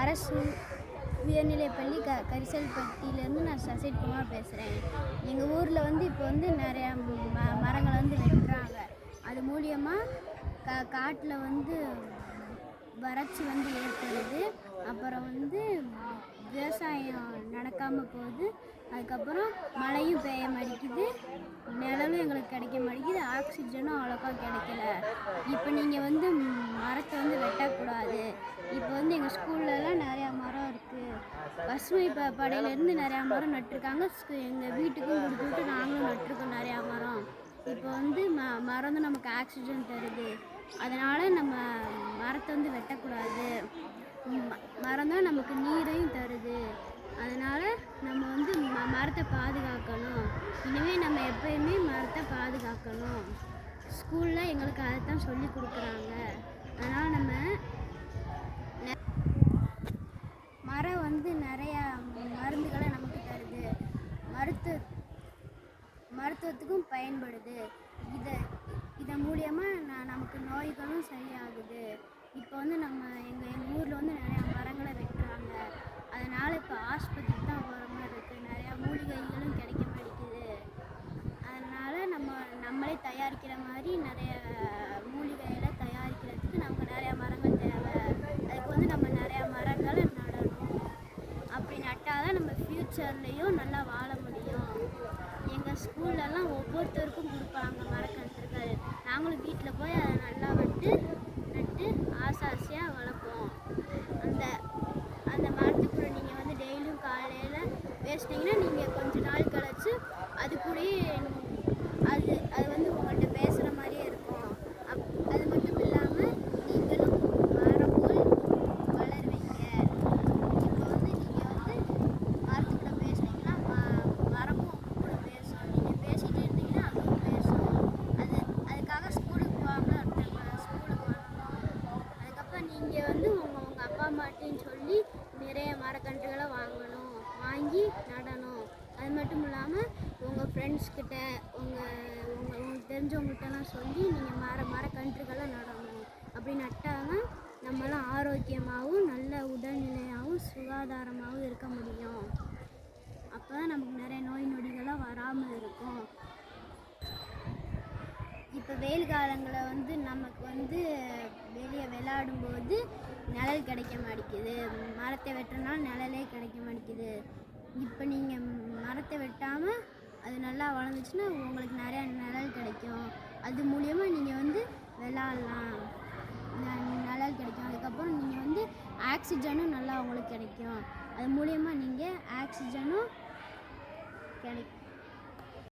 அரசு உயர்நிலைப்பள்ளி கரிசல்பட்டியிலேருந்து நான் சசிகுமார் பேசுகிறேன். எங்கள் ஊரில் வந்து இப்போ வந்து நிறையா மரங்களை வந்து வெட்டுறாங்க. அது மூலியமாக காட்டில் வந்து வறட்சி வந்து ஏற்படுது. அப்புறம் வந்து விவசாயம் நடக்காமல் போகுது. அதுக்கப்புறம் மழையும் பெய்ய மாட்டேங்குது, நிழலும் எங்களுக்கு கிடைக்க மாட்டேங்குது, ஆக்சிஜனும் அவ்வளோக்கா கிடைக்கல. இப்போ நீங்கள் வந்து மரத்தை வந்து வெட்டக்கூடாது. இப்போ வந்து எங்கள் ஸ்கூல்லலாம் நிறையா மரம் இருக்குது. பசுமை படையிலேருந்து நிறையா மரம் நட்டிருக்காங்க. எங்கள் வீட்டுக்கும் கொடுத்துட்டு நாங்களும் நட்டிருக்கோம் நிறையா மரம். இப்போ வந்து மரம் வந்து நமக்கு ஆக்சிஜன் தருது. அதனால் நம்ம மரத்தை வந்து வெட்டக்கூடாது. மரம் தான் நமக்கு நீரையும் தருது. அதனால் நம்ம வந்து மரத்தை பாதுகாக்கணும். இனிமேல் நம்ம எப்போயுமே மரத்தை பாதுகாக்கணும். ஸ்கூலில் எங்களுக்கு அதை தான் சொல்லி கொடுக்குறாங்க. அதனால் நம்ம மரம் வந்து நிறையா மருந்துகளை நமக்கு தருது, மருத்துவத்துக்கும் பயன்படுது. இதன் மூலியமாக நமக்கு நோய்களும் சரியாகுது. இப்போ வந்து எங்கள் ஊரில் வந்து நிறையா மரங்களை வெட்டுறாங்க. அதனால் இப்போ ஆஸ்பத்திரிக்கு தான் போகிற மாதிரி இருக்குது. நிறையா மூலிகைகளும் கிடைக்க மாட்டேங்குது. அதனால் நம்மளே தயாரிக்கிற மாதிரி நிறைய மூலிகைகளை தயாரிக்கிறதுக்கு நமக்கு நிறையா மரங்கள் தேவை. அதுக்கு வந்து நம்ம நிறையா மரங்களை நடணும். அப்படி நட்டால் தான் நம்ம ஃப்யூச்சர்லேயும் நல்லா வாழ முடியும். எங்கள் ஸ்கூல்லலாம் ஒவ்வொருத்தருக்கும் கொடுப்பாங்க மரக்கன்றுகள். நாங்களும் வீட்டில் போய் அதை நல்லா நட்டு ஆசாசியாக வளர்ப்போம். அந்த மரத்துக்குள்ளே நீங்கள் வந்து டெய்லியும் காலையில் பேசினீங்கன்னா நீங்கள் கொஞ்ச நாள் கழிச்சு அது கூடயே அது வந்து உங்கள்கிட்ட பேசுகிற மாதிரியே இருக்கும். அது மட்டும் இல்லாமல் நீங்களும் மரம் போல் வளருவீங்க. இப்போ வந்து நீங்கள் வந்து மரத்துக்கூட பேசுனீங்கன்னா மரமும் கூட பேசும். நீங்கள் பேசிகிட்டே இருந்தீங்கன்னா அதுவும் பேசும். அதுக்காக ஸ்கூலுக்கு போகாமல் ஒருத்தவங்க ஸ்கூலுக்கு வரணும். அதுக்கப்புறம் நீங்கள் வந்து உங்கள் அப்பா அம்மாட்டையும் சொல்லி நிறைய மரக்கன்றுகளை வாங்கி நடணும். அது மட்டும் இல்லாமல் உங்கள் ஃப்ரெண்ட்ஸ்கிட்ட உங்களுக்கு தெரிஞ்சவங்கள்ட்டலாம் சொல்லி நீங்கள் மரக்கன்றுகளை நடணும். அப்படி நட்டால் நம்மளாம் ஆரோக்கியமாகவும் நல்ல உடல்நிலையாகவும் சுகாதாரமாகவும் இருக்க முடியும். அப்போ தான் நமக்கு நிறைய நோய் நொடிகளாக வராமல் இருக்கும். இப்போ வெயில் காலங்களில் வந்து நமக்கு வந்து வெளியே விளையாடும்போது நிழல் கிடைக்க மாட்டேங்குது. மரத்தை வெட்டுறதுனால நிழலே கிடைக்க மாட்டேங்குது. இப்போ நீங்கள் மரத்தை வெட்டாமல் அது நல்லா வளர்ந்துச்சுன்னா உங்களுக்கு நிறையா நிழல் கிடைக்கும். அது மூலியமாக நீங்கள் வந்து விளாட்லாம், நிழல் கிடைக்கும். அதுக்கப்புறம் நீங்கள் வந்து ஆக்சிஜனும் நல்லா உங்களுக்கு கிடைக்கும். அது மூலியமாக நீங்கள் ஆக்சிஜனும்